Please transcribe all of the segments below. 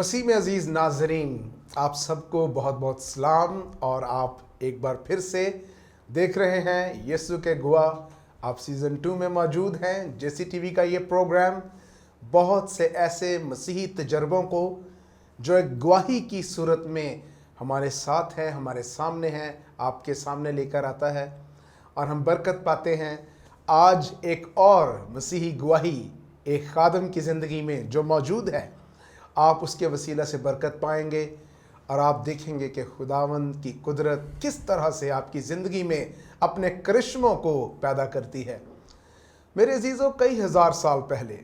مسیح میں عزیز ناظرین، آپ سب کو بہت بہت سلام، اور آپ ایک بار پھر سے دیکھ رہے ہیں یسوع کے گواہ۔ آپ سیزن 2 میں موجود ہیں۔ جیسی ٹی وی کا یہ پروگرام بہت سے ایسے مسیحی تجربوں کو جو ایک گواہی کی صورت میں ہمارے ساتھ ہے، ہمارے سامنے ہے، آپ کے سامنے لے کر آتا ہے، اور ہم برکت پاتے ہیں۔ آج ایک اور مسیحی گواہی ایک خادم کی زندگی میں جو موجود ہے، آپ اس کے وسیلہ سے برکت پائیں گے، اور آپ دیکھیں گے کہ خداوند کی قدرت کس طرح سے آپ کی زندگی میں اپنے کرشموں کو پیدا کرتی ہے۔ میرے عزیزوں، کئی ہزار سال پہلے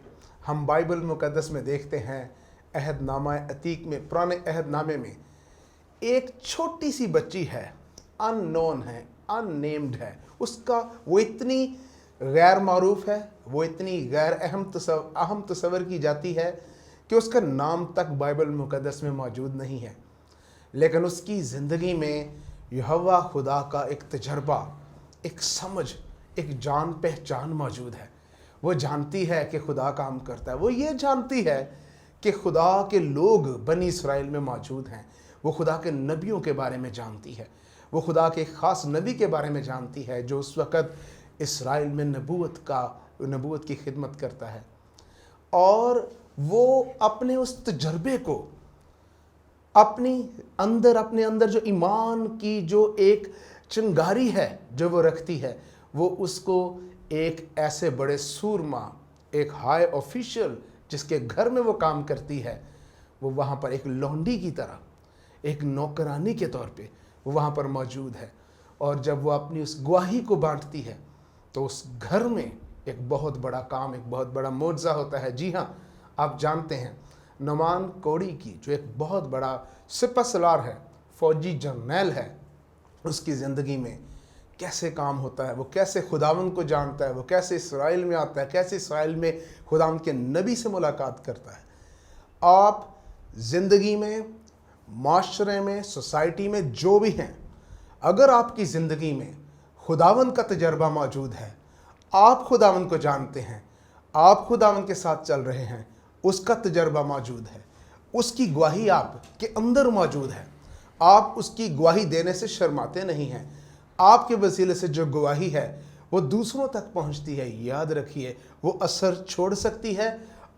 ہم بائبل مقدس میں دیکھتے ہیں، عہد نامہ عتیق میں، پرانے عہد نامے میں ایک چھوٹی سی بچی ہے، ان نون ہے، ان نیمڈ ہے۔ اس کا وہ اتنی غیر معروف ہے، وہ اتنی غیر اہم تصور کی جاتی ہے کہ اس کا نام تک بائبل مقدس میں موجود نہیں ہے، لیکن اس کی زندگی میں یہوہ خدا کا ایک تجربہ، ایک سمجھ، ایک جان پہچان موجود ہے۔ وہ جانتی ہے کہ خدا کام کرتا ہے، وہ یہ جانتی ہے کہ خدا کے لوگ بنی اسرائیل میں موجود ہیں، وہ خدا کے نبیوں کے بارے میں جانتی ہے، وہ خدا کے خاص نبی کے بارے میں جانتی ہے جو اس وقت اسرائیل میں نبوت کی خدمت کرتا ہے، اور وہ اپنے اس تجربے کو اپنے اندر جو ایمان کی جو ایک چنگاری ہے جو وہ رکھتی ہے، وہ اس کو ایک ایسے بڑے سورما، ایک ہائی آفیشل جس کے گھر میں وہ کام کرتی ہے، وہ وہاں پر ایک لونڈی کی طرح، ایک نوکرانی کے طور پہ وہ وہاں پر موجود ہے۔ اور جب وہ اپنی اس گواہی کو بانٹتی ہے تو اس گھر میں ایک بہت بڑا کام، ایک بہت بڑا معجزہ ہوتا ہے۔ جی ہاں، آپ جانتے ہیں نعمان کوڑی کی جو ایک بہت بڑا سپہ سالار ہے، فوجی جرنیل ہے، اس کی زندگی میں کیسے کام ہوتا ہے، وہ کیسے خداوند کو جانتا ہے، وہ کیسے اسرائیل میں آتا ہے، کیسے اسرائیل میں خداوند کے نبی سے ملاقات کرتا ہے۔ آپ زندگی میں، معاشرے میں، سوسائٹی میں جو بھی ہیں، اگر آپ کی زندگی میں خداوند کا تجربہ موجود ہے، آپ خداوند کو جانتے ہیں، آپ خداوند کے ساتھ چل رہے ہیں، اس کا تجربہ موجود ہے، اس کی گواہی آپ کے اندر موجود ہے، آپ اس کی گواہی دینے سے شرماتے نہیں ہیں، آپ کے وسیلے سے جو گواہی ہے وہ دوسروں تک پہنچتی ہے، یاد رکھیے وہ اثر چھوڑ سکتی ہے،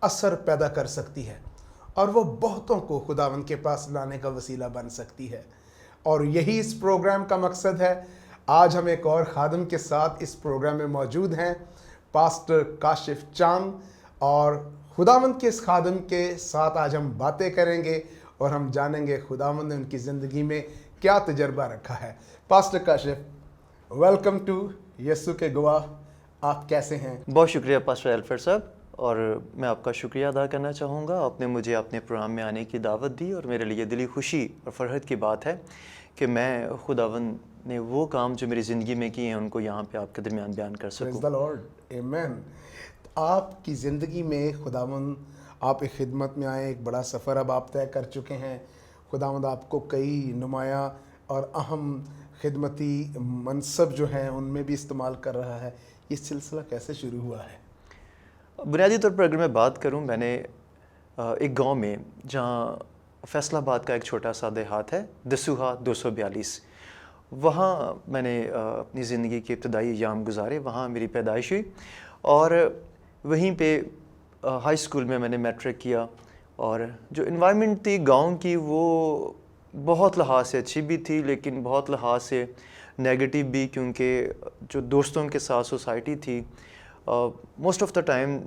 اثر پیدا کر سکتی ہے، اور وہ بہتوں کو خداوند کے پاس لانے کا وسیلہ بن سکتی ہے۔ اور یہی اس پروگرام کا مقصد ہے۔ آج ہم ایک اور خادم کے ساتھ اس پروگرام میں موجود ہیں، پاسٹر کاشف چاند، اور خداوند کے اس خادم کے ساتھ آج ہم باتیں کریں گے اور ہم جانیں گے خداوند نے ان کی زندگی میں کیا تجربہ رکھا ہے۔ پاسٹر کاشف، ویلکم ٹو یسوع کے گواہ۔ آپ کیسے ہیں؟ بہت شکریہ پاسٹر الفرڈ صاحب، اور میں آپ کا شکریہ ادا کرنا چاہوں گا۔ آپ نے مجھے اپنے پروگرام میں آنے کی دعوت دی، اور میرے لیے دلی خوشی اور فرحت کی بات ہے کہ میں خداوند نے وہ کام جو میری زندگی میں کیے ہیں ان کو یہاں پہ آپ کے درمیان بیان کر سکوں۔ پریز دی لارڈ، آمین۔ آپ کی زندگی میں خداوند، آپ ایک خدمت میں آئے، ایک بڑا سفر اب آپ طے کر چکے ہیں۔ خداوند آپ کو کئی نمایاں اور اہم خدمتی منصب جو ہیں ان میں بھی استعمال کر رہا ہے۔ یہ سلسلہ کیسے شروع ہوا ہے؟ بنیادی طور پر اگر میں بات کروں، میں نے ایک گاؤں میں جہاں فیصل آباد کا ایک چھوٹا سا دیہات ہے، دسوہا 242، وہاں میں نے اپنی زندگی کے ابتدائی ایام گزارے۔ وہاں میری پیدائش ہوئی، اور وہیں پہ ہائی اسکول میں نے میٹرک کیا۔ اور جو انوائرمنٹ تھی گاؤں کی، وہ بہت لحاظ سے اچھی بھی تھی لیکن بہت لحاظ سے نیگیٹو بھی، کیونکہ جو دوستوں کے ساتھ سوسائٹی تھی، موسٹ آف دا ٹائم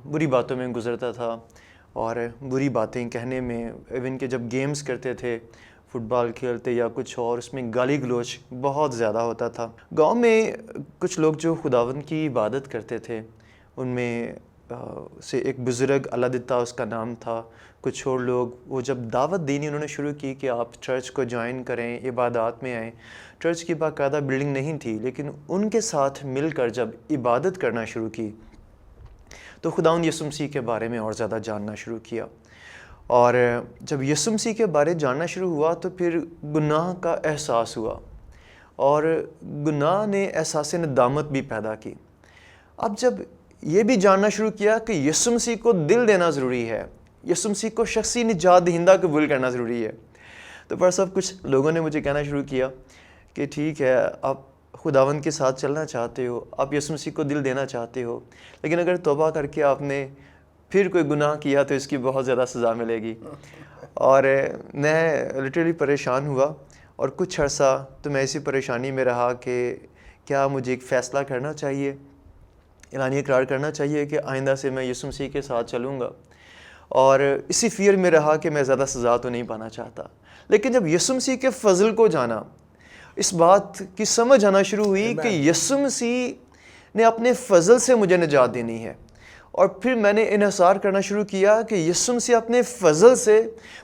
بری باتوں میں گزرتا تھا، اور بری باتیں کہنے میں، ایون کہ جب گیمز کرتے تھے، فٹ بال کھیلتے یا کچھ اور، اس میں گالی گلوچ بہت زیادہ ہوتا تھا۔ گاؤں میں کچھ لوگ جو خداوند کی عبادت کرتے تھے، ان میں سے ایک بزرگ اللہ دتا اس کا نام تھا، کچھ اور لوگ وہ جب دعوت دینی انہوں نے شروع کی کہ آپ چرچ کو جوائن کریں، عبادات میں آئیں۔ چرچ کی باقاعدہ بلڈنگ نہیں تھی، لیکن ان کے ساتھ مل کر جب عبادت کرنا شروع کی تو خداوند یسوع مسیح کے بارے میں اور زیادہ جاننا شروع کیا۔ اور جب یسوع مسیح کے بارے جاننا شروع ہوا تو پھر گناہ کا احساس ہوا، اور گناہ نے احساس ندامت بھی پیدا کی۔ اب جب یہ بھی جاننا شروع کیا کہ یسوع مسیح کو دل دینا ضروری ہے، یسوع مسیح کو شخصی نجات دہندہ قبول کرنا ضروری ہے. تو پر صاحب کچھ لوگوں نے مجھے کہنا شروع کیا کہ ٹھیک ہے آپ خداوند کے ساتھ چلنا چاہتے ہو, آپ یسوع مسیح کو دل دینا چاہتے ہو, لیکن اگر توبہ کر کے آپ نے پھر کوئی گناہ کیا تو اس کی بہت زیادہ سزا ملے گی. اور میں لٹرلی پریشان ہوا اور کچھ عرصہ تو میں اسی پریشانی میں رہا کہ کیا مجھے ایک فیصلہ کرنا چاہیے, اعلانیہ اقرار کرنا چاہیے کہ آئندہ سے میں یسوع مسیح کے ساتھ چلوں گا. اور اسی فیئر میں رہا کہ میں زیادہ سزا تو نہیں پانا چاہتا. لیکن جب یسوع مسیح کے فضل کو جانا, اس بات کی سمجھ آنا شروع ہوئی کہ یسوع مسیح نے اپنے فضل سے مجھے نجات دینی ہے, اور پھر میں نے انحصار کرنا شروع کیا کہ یسوع مسیح اپنے فضل سے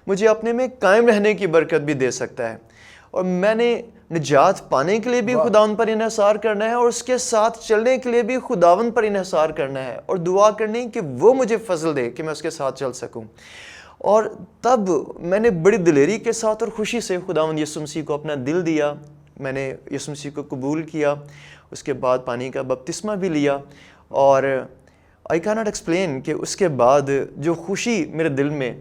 مجھے اپنے میں قائم رہنے کی برکت بھی دے سکتا ہے, اور میں نے نجات پانے کے لیے بھی خداوند پر انحصار کرنا ہے, اور اس کے ساتھ چلنے کے لیے بھی خداوند پر انحصار کرنا ہے, اور دعا کرنی کہ وہ مجھے فضل دے کہ میں اس کے ساتھ چل سکوں. اور تب میں نے بڑی دلیری کے ساتھ اور خوشی سے خداوند یسوع مسیح کو اپنا دل دیا. میں نے یسوع مسیح کو قبول کیا, اس کے بعد پانی کا بپتسمہ بھی لیا, اور آئی کین ناٹ ایکسپلین کہ اس کے بعد جو خوشی میرے دل میں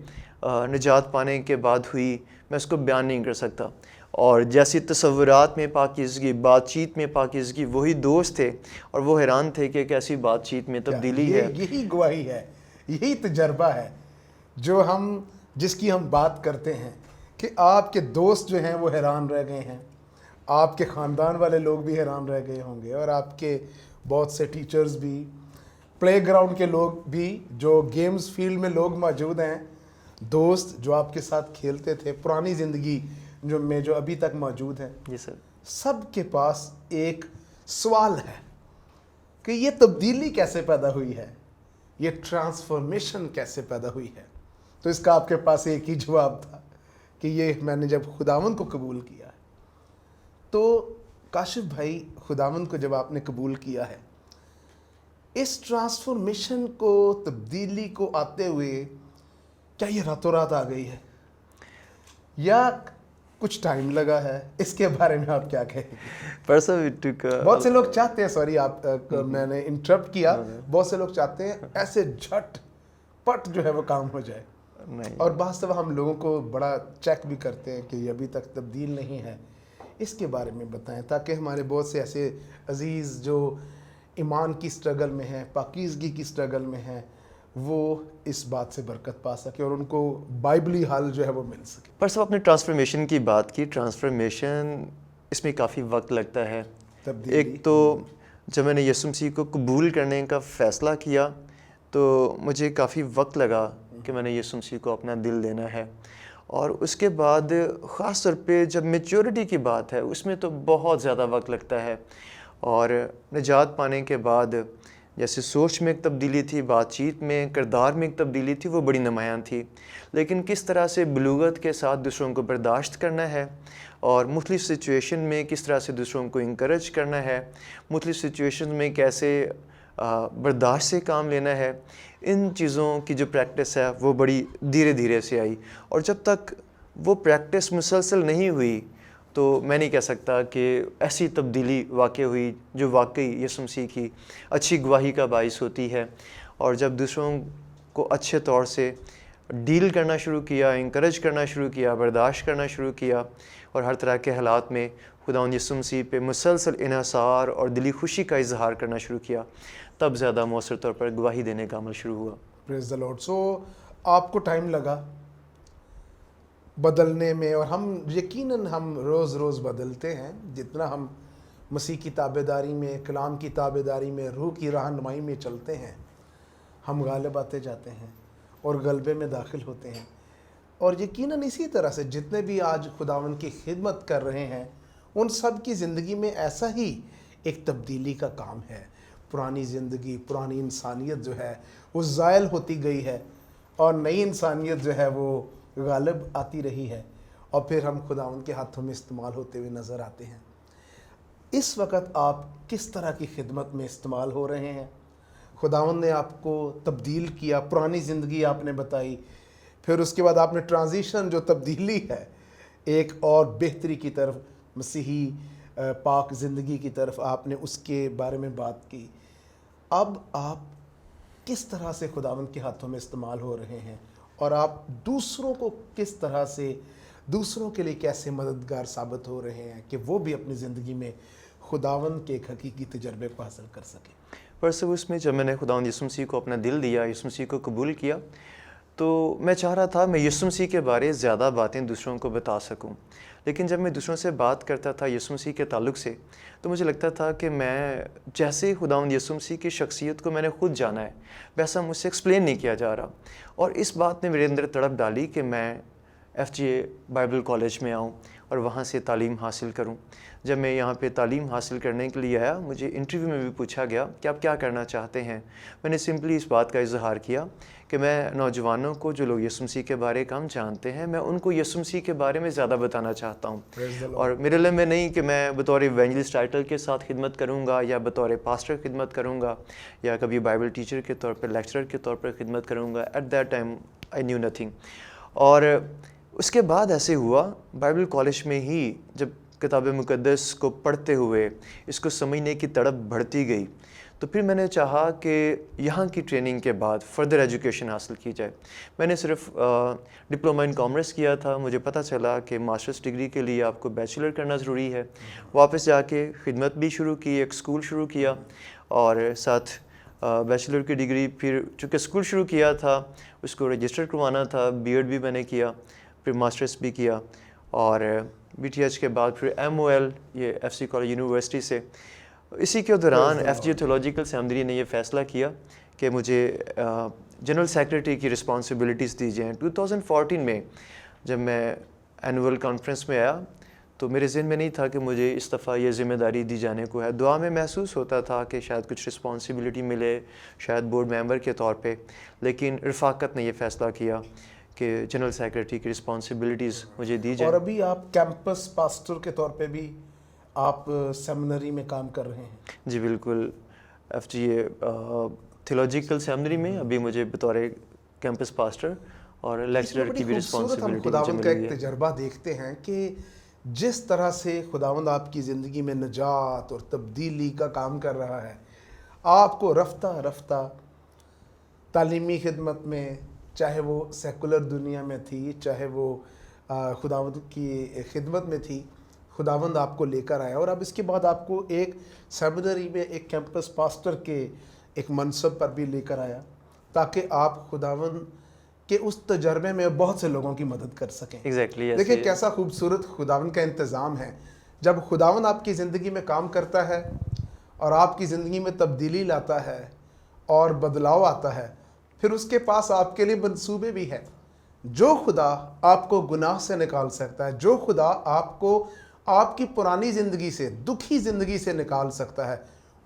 نجات پانے کے بعد ہوئی, میں اس کو بیان نہیں کر سکتا. اور جیسی تصورات میں پاکیزگی, بات چیت میں پاکیزگی, وہی دوست تھے اور وہ حیران تھے کہ کیسی بات چیت میں تبدیلی ہے. یہی گواہی ہے, یہی تجربہ ہے جو جس کی ہم بات کرتے ہیں کہ آپ کے دوست جو ہیں وہ حیران رہ گئے ہیں, آپ کے خاندان والے لوگ بھی حیران رہ گئے ہوں گے, اور آپ کے بہت سے ٹیچرز بھی, پلے گراؤنڈ کے لوگ بھی, جو گیمز فیلڈ میں لوگ موجود ہیں, دوست جو آپ کے ساتھ کھیلتے تھے, پرانی زندگی جو ابھی تک موجود ہے. جی سر. سب کے پاس ایک سوال ہے کہ یہ تبدیلی کیسے پیدا ہوئی ہے, یہ ٹرانسفارمیشن کیسے پیدا ہوئی ہے. تو اس کا آپ کے پاس ایک ہی جواب تھا کہ یہ میں نے جب خداوند کو قبول کیا ہے. تو کاشف بھائی, خداوند کو جب آپ نے قبول کیا ہے, اس ٹرانسفارمیشن کو, تبدیلی کو آتے ہوئے کیا یہ راتوں رات آ گئی ہے یا کچھ ٹائم لگا ہے؟ اس کے بارے میں آپ کیا کہیں گے؟ بہت سے لوگ چاہتے ہیں, سوری آپ میں نے انٹرپٹ کیا, بہت سے لوگ چاہتے ہیں ایسے جھٹ پٹ جو ہے وہ کام ہو جائے, اور بعض دفعہ ہم لوگوں کو بڑا چیک بھی کرتے ہیں کہ یہ ابھی تک تبدیل نہیں ہے. اس کے بارے میں بتائیں تاکہ ہمارے بہت سے ایسے عزیز جو ایمان کی سٹرگل میں ہیں, پاکیزگی کی سٹرگل میں ہیں, وہ اس بات سے برکت پا سکے اور ان کو بائبلی حل جو ہے وہ مل سکے. پر صاحب آپ نے ٹرانسفارمیشن کی بات کی. ٹرانسفارمیشن اس میں کافی وقت لگتا ہے. ایک تو جب میں نے یسوع مسیح کو قبول کرنے کا فیصلہ کیا تو مجھے کافی وقت لگا کہ میں نے یسوع مسیح کو اپنا دل دینا ہے, اور اس کے بعد خاص طور پہ جب میچورٹی کی بات ہے اس میں تو بہت زیادہ وقت لگتا ہے. اور نجات پانے کے بعد جیسے سوچ میں ایک تبدیلی تھی, بات چیت میں, کردار میں ایک تبدیلی تھی, وہ بڑی نمایاں تھی. لیکن کس طرح سے بلوغت کے ساتھ دوسروں کو برداشت کرنا ہے, اور مختلف سچویشن میں کس طرح سے دوسروں کو انکریج کرنا ہے, مختلف سچویشن میں کیسے برداشت سے کام لینا ہے, ان چیزوں کی جو پریکٹس ہے وہ بڑی دھیرے دھیرے سے آئی. اور جب تک وہ پریکٹس مسلسل نہیں ہوئی تو میں نہیں کہہ سکتا کہ ایسی تبدیلی واقع ہوئی جو واقعی یسوع مسیح کی اچھی گواہی کا باعث ہوتی ہے. اور جب دوسروں کو اچھے طور سے ڈیل کرنا شروع کیا, انکریج کرنا شروع کیا, برداشت کرنا شروع کیا, اور ہر طرح کے حالات میں خداوند یسوع مسیح پہ مسلسل انحصار اور دلی خوشی کا اظہار کرنا شروع کیا, تب زیادہ مؤثر طور پر گواہی دینے کا عمل شروع ہوا. پریز دی لارڈ. سو آپ کو ٹائم لگا بدلنے میں, اور ہم یقیناً ہم روز روز بدلتے ہیں. جتنا ہم مسیح کی تابعداری میں, کلام کی تابعداری میں, روح کی رہنمائی میں چلتے ہیں, ہم غالب آتے جاتے ہیں اور غلبے میں داخل ہوتے ہیں. اور یقیناً اسی طرح سے جتنے بھی آج خداوند کی خدمت کر رہے ہیں ان سب کی زندگی میں ایسا ہی ایک تبدیلی کا کام ہے. پرانی زندگی, پرانی انسانیت جو ہے وہ زائل ہوتی گئی ہے, اور نئی انسانیت جو ہے وہ غالب آتی رہی ہے, اور پھر ہم خداوند کے ہاتھوں میں استعمال ہوتے ہوئے نظر آتے ہیں. اس وقت آپ کس طرح کی خدمت میں استعمال ہو رہے ہیں؟ خداوند نے آپ کو تبدیل کیا, پرانی زندگی آپ نے بتائی, پھر اس کے بعد آپ نے ٹرانزیشن جو تبدیلی ہے ایک اور بہتری کی طرف, مسیحی پاک زندگی کی طرف, آپ نے اس کے بارے میں بات کی. اب آپ کس طرح سے خداوند کے ہاتھوں میں استعمال ہو رہے ہیں اور آپ دوسروں کو کس طرح سے، دوسروں کے لیے کیسے مددگار ثابت ہو رہے ہیں کہ وہ بھی اپنی زندگی میں خداوند کے ایک حقیقی تجربے کو حاصل کر سکیں؟ پرسو اس میں جب میں نے خداوند یسوع مسیح کو اپنا دل دیا، یسوع مسیح کو قبول کیا، تو میں چاہ رہا تھا میں یسوع مسیح کے بارے زیادہ باتیں دوسروں کو بتا سکوں. لیکن جب میں دوسروں سے بات کرتا تھا یسوع مسیح کے تعلق سے، تو مجھے لگتا تھا کہ میں جیسے خداوند یسوع مسیح کی شخصیت کو میں نے خود جانا ہے، ویسا مجھ سے ایکسپلین نہیں کیا جا رہا. اور اس بات نے میرے اندر تڑپ ڈالی کہ میں FGA بائبل کالج میں آؤں اور وہاں سے تعلیم حاصل کروں. جب میں یہاں پہ تعلیم حاصل کرنے کے لیے آیا، مجھے انٹرویو میں بھی پوچھا گیا کہ آپ کیا کرنا چاہتے ہیں. میں نے سمپلی اس بات کا اظہار کیا کہ میں نوجوانوں کو، جو لوگ یسوع مسیح کے بارے کم جانتے ہیں، میں ان کو یسوع مسیح کے بارے میں زیادہ بتانا چاہتا ہوں. اور میرے علم میں نہیں کہ میں بطور ایونجلسٹ ٹائٹل کے ساتھ خدمت کروں گا یا بطور پاسٹر خدمت کروں گا یا کبھی بائبل ٹیچر کے طور پر، لیکچرر کے طور پر خدمت کروں گا. At that time I knew nothing. اور اس کے بعد ایسے ہوا، بائبل کالج میں ہی جب کتاب مقدس کو پڑھتے ہوئے اس کو سمجھنے کی تڑپ بڑھتی گئی، تو پھر میں نے چاہا کہ یہاں کی ٹریننگ کے بعد فردر ایجوکیشن حاصل کی جائے. میں نے صرف ڈپلومہ ان کامرس کیا تھا. مجھے پتہ چلا کہ ماسٹرس ڈگری کے لیے آپ کو بیچلر کرنا ضروری ہے. واپس جا کے خدمت بھی شروع کی، ایک اسکول شروع کیا اور ساتھ بیچلر کی ڈگری. پھر چونکہ اسکول شروع کیا تھا، اس کو رجسٹر کروانا تھا. BEd بھی میں نے کیا، پھر ماسٹرس بھی کیا اور BTH کے بعد پھر MOL یہ FC کالج یونیورسٹی سے. اسی کے دوران FGA تھیولوجیکل سیمنری نے یہ فیصلہ کیا کہ مجھے جنرل سیکرٹری کی رسپانسبلٹیز دی جائیں. 2014 میں جب میں اینول کانفرنس میں آیا تو میرے ذہن میں نہیں تھا کہ مجھے اس دفعہ یہ ذمہ داری دی جانے کو ہے. دعا میں محسوس ہوتا تھا کہ شاید کچھ رسپانسبلٹی ملے، شاید بورڈ ممبر کے طور پہ. لیکن رفاقت نے یہ فیصلہ کیا کہ جنرل سیکرٹری کی رسپانسبلٹیز مجھے دی جائیں. اور ابھی آپ کیمپس پاسٹر کے طور پہ بھی آپ سیمنری میں کام کر رہے ہیں؟ جی بالکل. FGA تھیولوجیکل سیمنری میں ابھی مجھے بطور کیمپس پاسٹر اور لیکچرر کی بھی رسپانسبلٹی خداوند کا ایک تجربہ دیکھتے ہیں کہ جس طرح سے خداوند آپ کی زندگی میں نجات اور تبدیلی کا کام کر رہا ہے. آپ کو رفتہ رفتہ تعلیمی خدمت میں، چاہے وہ سیکولر دنیا میں تھی، چاہے وہ خداوند کی خدمت میں تھی، خداوند آپ کو لے کر آیا. اور اب اس کے بعد آپ کو ایک سیمنری میں ایک کیمپس پاسٹر کے ایک منصب پر بھی لے کر آیا تاکہ آپ خداوند کہ اس تجربے میں بہت سے لوگوں کی مدد کر سکیں. Exactly, دیکھیں کیسا خوبصورت خداوند کا انتظام ہے. جب خداوند آپ کی زندگی میں کام کرتا ہے اور آپ کی زندگی میں تبدیلی لاتا ہے اور بدلاؤ آتا ہے، پھر اس کے پاس آپ کے لیے منصوبے بھی ہیں. جو خدا آپ کو گناہ سے نکال سکتا ہے، جو خدا آپ کو آپ کی پرانی زندگی سے، دکھی زندگی سے نکال سکتا ہے،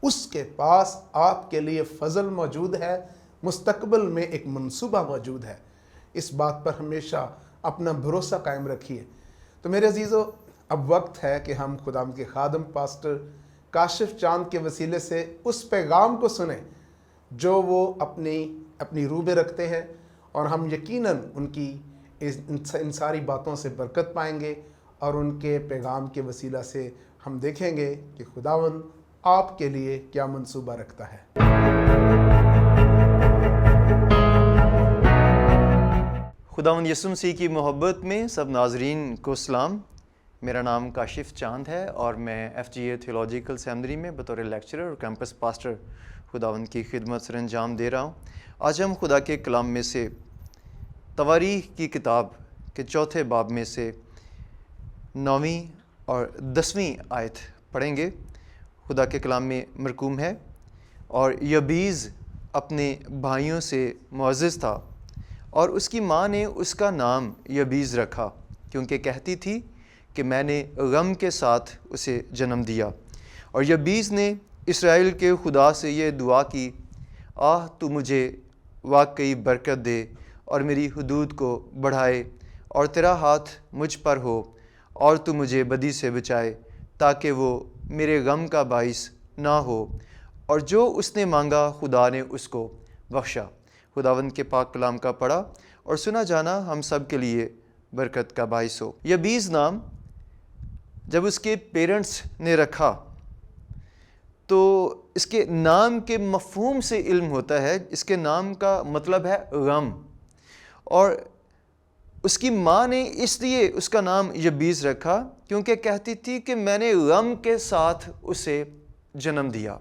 اس کے پاس آپ کے لیے فضل موجود ہے، مستقبل میں ایک منصوبہ موجود ہے. اس بات پر ہمیشہ اپنا بھروسہ قائم رکھیے. تو میرے عزیزو، اب وقت ہے کہ ہم خداوند کے خادم پاسٹر کاشف چاند کے وسیلے سے اس پیغام کو سنیں جو وہ اپنی روح میں رکھتے ہیں، اور ہم یقیناً ان کی ان ساری باتوں سے برکت پائیں گے اور ان کے پیغام کے وسیلہ سے ہم دیکھیں گے کہ خداوند آپ کے لیے کیا منصوبہ رکھتا ہے. خداوند یسوع مسیح کی محبت میں سب ناظرین کو سلام. میرا نام کاشف چاند ہے اور میں FGA تھیولوجیکل سیمنری میں بطور لیکچرر اور کیمپس پاسٹر خداوند کی خدمت سر انجام دے رہا ہوں. آج ہم خدا کے کلام میں سے تواریخ کی کتاب کے 4 باب میں سے 9ویں اور 10ویں آیت پڑھیں گے. خدا کے کلام میں مرقوم ہے، اور یبیز اپنے بھائیوں سے معزز تھا، اور اس کی ماں نے اس کا نام یبیز رکھا کیونکہ کہتی تھی کہ میں نے غم کے ساتھ اسے جنم دیا. اور یبیز نے اسرائیل کے خدا سے یہ دعا کی، آہ تو مجھے واقعی برکت دے اور میری حدود کو بڑھائے، اور تیرا ہاتھ مجھ پر ہو اور تو مجھے بدی سے بچائے تاکہ وہ میرے غم کا باعث نہ ہو. اور جو اس نے مانگا خدا نے اس کو بخشا. خداوند کے پاک کلام کا پڑھا اور سنا جانا ہم سب کے لیے برکت کا باعث ہو. یبیز نام جب اس کے پیرنٹس نے رکھا تو اس کے نام کے مفہوم سے علم ہوتا ہے. اس کے نام کا مطلب ہے غم، اور اس کی ماں نے اس لیے اس کا نام یبیز رکھا کیونکہ کہتی تھی کہ میں نے غم کے ساتھ اسے جنم دیا۔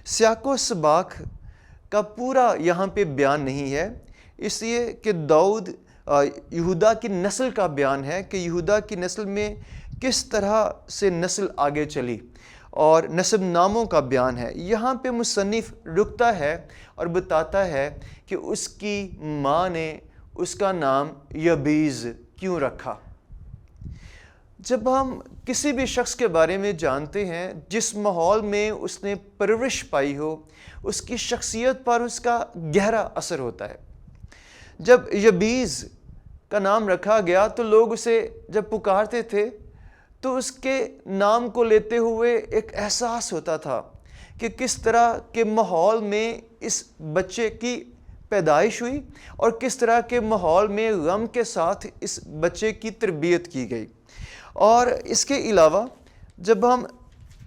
سیاق و سباق کا پورا یہاں پہ بیان نہیں ہے، اس لیے کہ داؤد یہودا کی نسل کا بیان ہے کہ یہودا کی نسل میں کس طرح سے نسل آگے چلی، اور نسب ناموں کا بیان ہے۔ یہاں پہ مصنف رکتا ہے اور بتاتا ہے کہ اس کی ماں نے اس کا نام یبیز کیوں رکھا۔ جب ہم کسی بھی شخص کے بارے میں جانتے ہیں جس ماحول میں اس نے پرورش پائی ہو، اس کی شخصیت پر اس کا گہرا اثر ہوتا ہے۔ جب یبیز کا نام رکھا گیا تو لوگ اسے جب پکارتے تھے تو اس کے نام کو لیتے ہوئے ایک احساس ہوتا تھا کہ کس طرح کے ماحول میں اس بچے کی پیدائش ہوئی اور کس طرح کے ماحول میں غم کے ساتھ اس بچے کی تربیت کی گئی۔ اور اس کے علاوہ جب ہم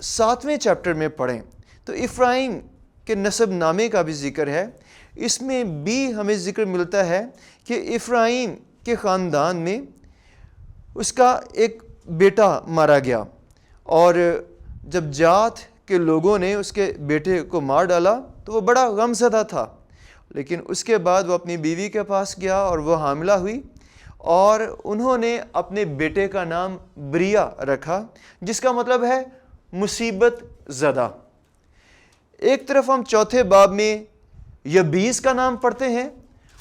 7ویں چیپٹر میں پڑھیں تو افرایم کے نسب نامے کا بھی ذکر ہے۔ اس میں بھی ہمیں ذکر ملتا ہے کہ افرایم کے خاندان میں اس کا ایک بیٹا مارا گیا، اور جب جات کے لوگوں نے اس کے بیٹے کو مار ڈالا تو وہ بڑا غم زدہ تھا، لیکن اس کے بعد وہ اپنی بیوی کے پاس گیا اور وہ حاملہ ہوئی، اور انہوں نے اپنے بیٹے کا نام بریا رکھا، جس کا مطلب ہے مصیبت زدہ۔ ایک طرف ہم 4 باب میں یبیز کا نام پڑھتے ہیں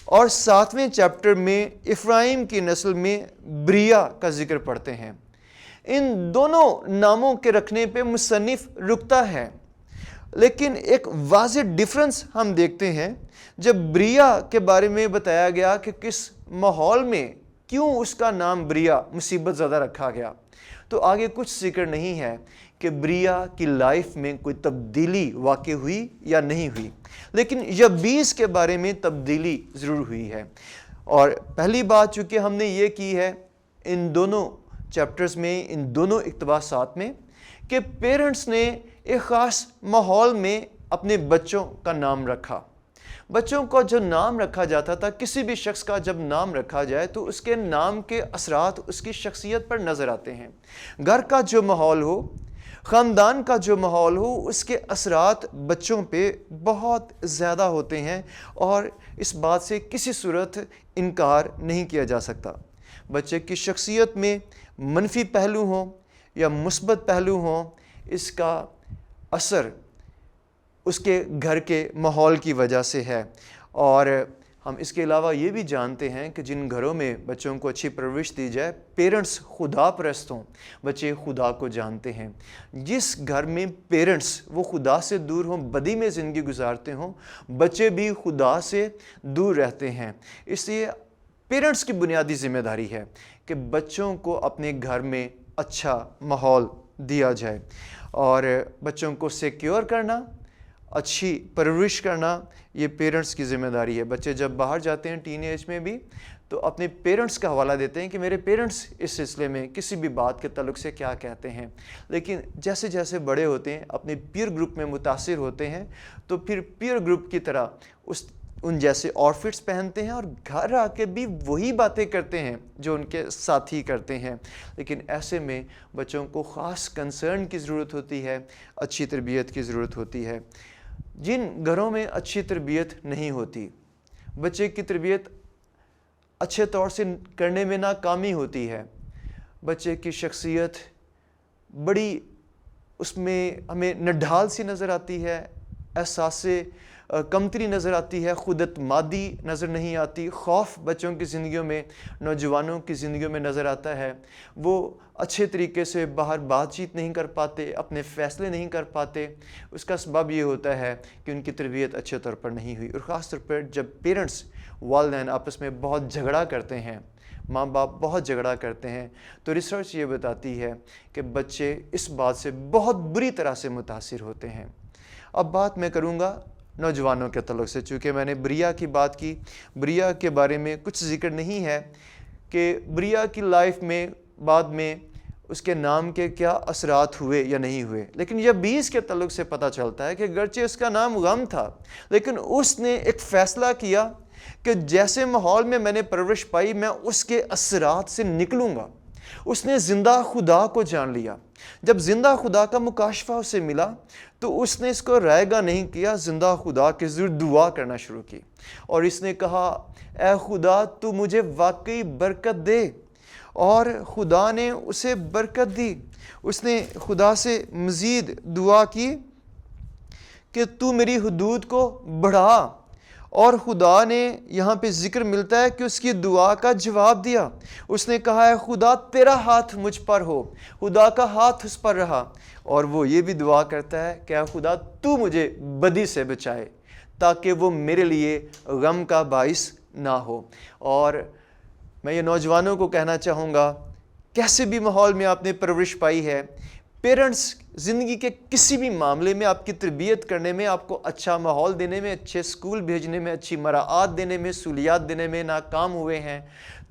اور 7ویں چیپٹر میں افرایم کی نسل میں بریا کا ذکر پڑھتے ہیں۔ ان دونوں ناموں کے رکھنے پہ مصنف رکتا ہے، لیکن ایک واضح ڈیفرنس ہم دیکھتے ہیں۔ جب بریا کے بارے میں بتایا گیا کہ کس ماحول میں کیوں اس کا نام بریا مصیبت زدہ رکھا گیا، تو آگے کچھ ذکر نہیں ہے کہ بریا کی لائف میں کوئی تبدیلی واقع ہوئی یا نہیں ہوئی، لیکن یبیز کے بارے میں تبدیلی ضرور ہوئی ہے۔ اور پہلی بات چونکہ ہم نے یہ کی ہے ان دونوں چیپٹرز میں، ان دونوں اقتباسات میں، کہ پیرنٹس نے ایک خاص ماحول میں اپنے بچوں کا نام رکھا۔ بچوں کو جو نام رکھا جاتا تھا، کسی بھی شخص کا جب نام رکھا جائے تو اس کے نام کے اثرات اس کی شخصیت پر نظر آتے ہیں۔ گھر کا جو ماحول ہو، خاندان کا جو ماحول ہو، اس کے اثرات بچوں پہ بہت زیادہ ہوتے ہیں، اور اس بات سے کسی صورت انکار نہیں کیا جا سکتا۔ بچے کی شخصیت میں منفی پہلو ہوں یا مثبت پہلو ہوں، اس کا اثر اس کے گھر کے ماحول کی وجہ سے ہے۔ اور ہم اس کے علاوہ یہ بھی جانتے ہیں کہ جن گھروں میں بچوں کو اچھی پرورش دی جائے، پیرنٹس خدا پرست ہوں، بچے خدا کو جانتے ہیں۔ جس گھر میں پیرنٹس وہ خدا سے دور ہوں، بدی میں زندگی گزارتے ہوں، بچے بھی خدا سے دور رہتے ہیں۔ اس لیے پیرنٹس کی بنیادی ذمہ داری ہے کہ بچوں کو اپنے گھر میں اچھا ماحول دیا جائے، اور بچوں کو سیکیور کرنا، اچھی پرورش کرنا، یہ پیرنٹس کی ذمہ داری ہے۔ بچے جب باہر جاتے ہیں ٹین ایج میں بھی تو اپنے پیرنٹس کا حوالہ دیتے ہیں کہ میرے پیرنٹس اس سلسلے میں کسی بھی بات کے تعلق سے کیا کہتے ہیں، لیکن جیسے جیسے بڑے ہوتے ہیں، اپنے پیئر گروپ میں متاثر ہوتے ہیں، تو پھر پیئر گروپ کی طرح ان جیسے آؤٹ فٹس پہنتے ہیں اور گھر آ کے بھی وہی باتیں کرتے ہیں جو ان کے ساتھی کرتے ہیں۔ لیکن ایسے میں بچوں کو خاص کنسرن کی ضرورت ہوتی ہے، اچھی تربیت کی ضرورت ہوتی ہے۔ جن گھروں میں اچھی تربیت نہیں ہوتی، بچے کی تربیت اچھے طور سے کرنے میں ناکامی ہوتی ہے، بچے کی شخصیت بڑی اس میں ہمیں نڈھال سی نظر آتی ہے، احساس کمتری نظر آتی ہے، خود اعتمادی نظر نہیں آتی، خوف بچوں کی زندگیوں میں، نوجوانوں کی زندگیوں میں نظر آتا ہے۔ وہ اچھے طریقے سے باہر بات چیت نہیں کر پاتے، اپنے فیصلے نہیں کر پاتے۔ اس کا سبب یہ ہوتا ہے کہ ان کی تربیت اچھے طور پر نہیں ہوئی، اور خاص طور پر جب پیرنٹس والدین آپس میں بہت جھگڑا کرتے ہیں، ماں باپ بہت جھگڑا کرتے ہیں، تو ریسرچ یہ بتاتی ہے کہ بچے اس بات سے بہت بری طرح سے متاثر ہوتے ہیں۔ اب بات میں کروں گا نوجوانوں کے تعلق سے، چونکہ میں نے بریا کی بات کی، بریا کے بارے میں کچھ ذکر نہیں ہے کہ بریا کی لائف میں بعد میں اس کے نام کے کیا اثرات ہوئے یا نہیں ہوئے، لیکن یبیز کے تعلق سے پتہ چلتا ہے کہ گرچہ اس کا نام غم تھا، لیکن اس نے ایک فیصلہ کیا کہ جیسے ماحول میں نے پرورش پائی میں اس کے اثرات سے نکلوں گا۔ اس نے زندہ خدا کو جان لیا۔ جب زندہ خدا کا مکاشفہ اسے ملا تو اس نے اس کو رائے گا نہیں کیا، زندہ خدا کے ذریعے دعا کرنا شروع کی، اور اس نے کہا اے خدا تو مجھے واقعی برکت دے، اور خدا نے اسے برکت دی۔ اس نے خدا سے مزید دعا کی کہ تو میری حدود کو بڑھا، اور خدا نے یہاں پہ ذکر ملتا ہے کہ اس کی دعا کا جواب دیا۔ اس نے کہا ہے خدا تیرا ہاتھ مجھ پر ہو، خدا کا ہاتھ اس پر رہا، اور وہ یہ بھی دعا کرتا ہے کہ اے خدا تو مجھے بدی سے بچائے تاکہ وہ میرے لیے غم کا باعث نہ ہو۔ اور میں یہ نوجوانوں کو کہنا چاہوں گا، کیسے بھی ماحول میں آپ نے پرورش پائی ہے، پیرنٹس زندگی کے کسی بھی معاملے میں آپ کی تربیت کرنے میں، آپ کو اچھا ماحول دینے میں، اچھے اسکول بھیجنے میں، اچھی مراعات دینے میں، سہولیات دینے میں ناکام ہوئے ہیں،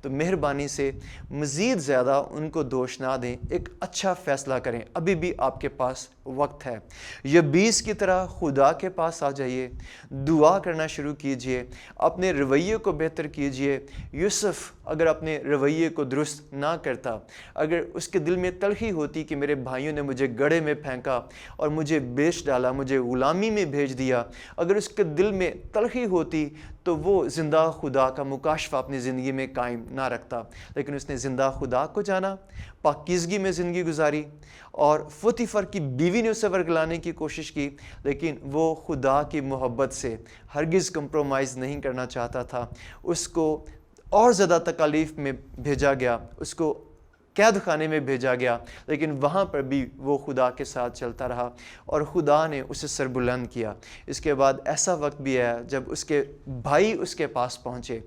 تو مہربانی سے مزید زیادہ ان کو دوش نہ دیں، ایک اچھا فیصلہ کریں، ابھی بھی آپ کے پاس وقت ہے۔ یبیس کی طرح خدا کے پاس آ جائیے، دعا کرنا شروع کیجئے، اپنے رویے کو بہتر کیجئے۔ یوسف اگر اپنے رویے کو درست نہ کرتا، اگر اس کے دل میں تلخی ہوتی کہ میرے بھائیوں نے مجھے گڑھے میں پھینکا اور مجھے بیچ ڈالا، مجھے غلامی میں بھیج دیا، اگر اس کے دل میں تلخی ہوتی تو وہ زندہ خدا کا مکاشفہ اپنی زندگی میں قائم نہ رکھتا۔ لیکن اس نے زندہ خدا کو جانا، پاکیزگی میں زندگی گزاری، اور فوتیفر کی بیوی نے اسے ورگلانے کی کوشش کی، لیکن وہ خدا کی محبت سے ہرگز کمپرومائز نہیں کرنا چاہتا تھا۔ اس کو اور زیادہ تکالیف میں بھیجا گیا، اس کو قید خانے میں بھیجا گیا، لیکن وہاں پر بھی وہ خدا کے ساتھ چلتا رہا، اور خدا نے اسے سربلند کیا۔ اس کے بعد ایسا وقت بھی آیا جب اس کے بھائی اس کے پاس پہنچے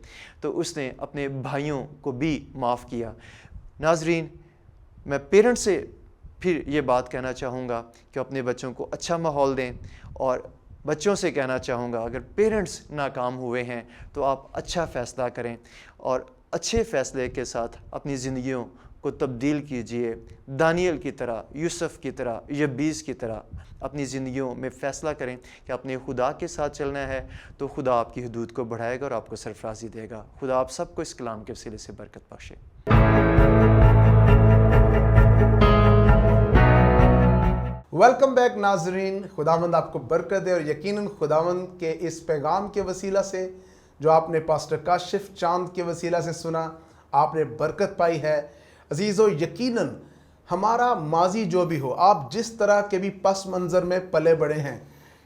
تو اس نے اپنے بھائیوں کو بھی معاف کیا۔ ناظرین، میں پیرنٹ سے پھر یہ بات کہنا چاہوں گا کہ اپنے بچوں کو اچھا ماحول دیں، اور بچوں سے کہنا چاہوں گا اگر پیرنٹس ناکام ہوئے ہیں تو آپ اچھا فیصلہ کریں، اور اچھے فیصلے کے ساتھ اپنی زندگیوں کو تبدیل کیجئے۔ دانیل کی طرح، یوسف کی طرح، یبیس کی طرح اپنی زندگیوں میں فیصلہ کریں کہ اپنے خدا کے ساتھ چلنا ہے، تو خدا آپ کی حدود کو بڑھائے گا اور آپ کو سرفرازی دے گا۔ خدا آپ سب کو اس کلام کے وسیلے سے برکت بخشے۔ ویلکم بیک ناظرین، خداوند آپ کو برکت دے، اور یقیناً خداوند کے اس پیغام کے وسیلہ سے جو آپ نے پاسٹر کاشف چاند کے وسیلہ سے سنا، آپ نے برکت پائی ہے۔ عزیزو، یقیناً ہمارا ماضی جو بھی ہو، آپ جس طرح کے بھی پس منظر میں پلے بڑے ہیں،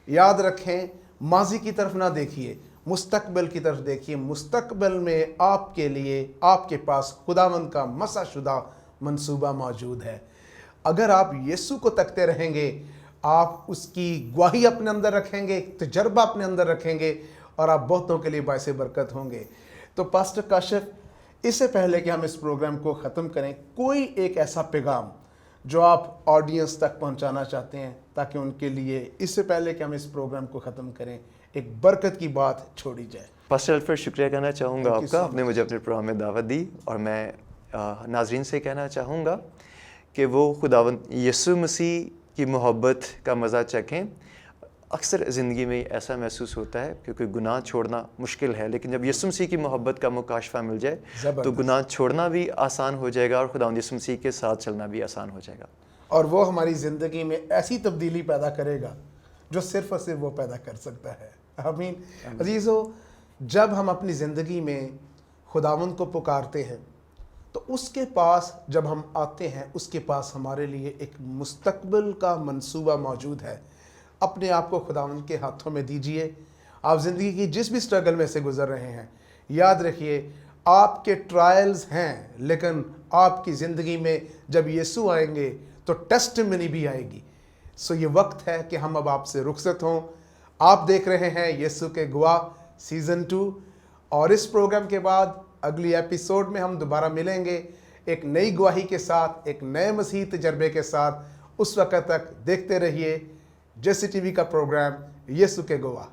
یاد رکھیں ماضی کی طرف نہ دیکھیے، مستقبل کی طرف دیکھیے۔ مستقبل میں آپ کے لیے، آپ کے پاس خداوند کا مسح شدہ منصوبہ موجود ہے۔ اگر آپ یسوع کو تکتے رہیں گے، آپ اس کی گواہی اپنے اندر رکھیں گے، تجربہ اپنے اندر رکھیں گے، اور آپ بہتوں کے لیے باعث برکت ہوں گے۔ تو پاسٹر کاشف، اس سے پہلے کہ ہم اس پروگرام کو ختم کریں، کوئی ایک ایسا پیغام جو آپ آڈینس تک پہنچانا چاہتے ہیں تاکہ ان کے لیے، اس سے پہلے کہ ہم اس پروگرام کو ختم کریں، ایک برکت کی بات چھوڑی جائے؟ پاسٹر الفریڈ، شکریہ کہنا چاہوں گا آپ کا، آپ نے مجھے اپنے پروگرام میں دعوت دی، اور میں ناظرین سے کہنا چاہوں گا کہ وہ خداوند یسوع مسیح کی محبت کا مزہ چکھیں۔ اکثر زندگی میں ایسا محسوس ہوتا ہے کہ کوئی گناہ چھوڑنا مشکل ہے، لیکن جب یسوع مسیح کی محبت کا مکاشفہ مل جائے تو گناہ چھوڑنا بھی آسان ہو جائے گا، اور خداوند یسوع مسیح کے ساتھ چلنا بھی آسان ہو جائے گا، اور وہ ہماری زندگی میں ایسی تبدیلی پیدا کرے گا جو صرف اور صرف وہ پیدا کر سکتا ہے۔ آمین۔ عزیزو، جب ہم اپنی زندگی میں خداوند کو پکارتے ہیں تو اس کے پاس جب ہم آتے ہیں، اس کے پاس ہمارے لیے ایک مستقبل کا منصوبہ موجود ہے۔ اپنے آپ کو خداوند کے ہاتھوں میں دیجئے۔ آپ زندگی کی جس بھی سٹرگل میں سے گزر رہے ہیں، یاد رکھیے آپ کے ٹرائلز ہیں، لیکن آپ کی زندگی میں جب یسوع آئیں گے تو ٹیسٹمنی بھی آئے گی۔ سو یہ وقت ہے کہ ہم اب آپ سے رخصت ہوں۔ آپ دیکھ رہے ہیں یسوع کے گواہ سیزن 2، اور اس پروگرام کے بعد اگلی ایپیسوڈ میں ہم دوبارہ ملیں گے ایک نئی گواہی کے ساتھ، ایک نئے مسیحی تجربے کے ساتھ۔ اس وقت تک دیکھتے رہیے جیسی ٹی وی کا پروگرام یسوع کے گواہ۔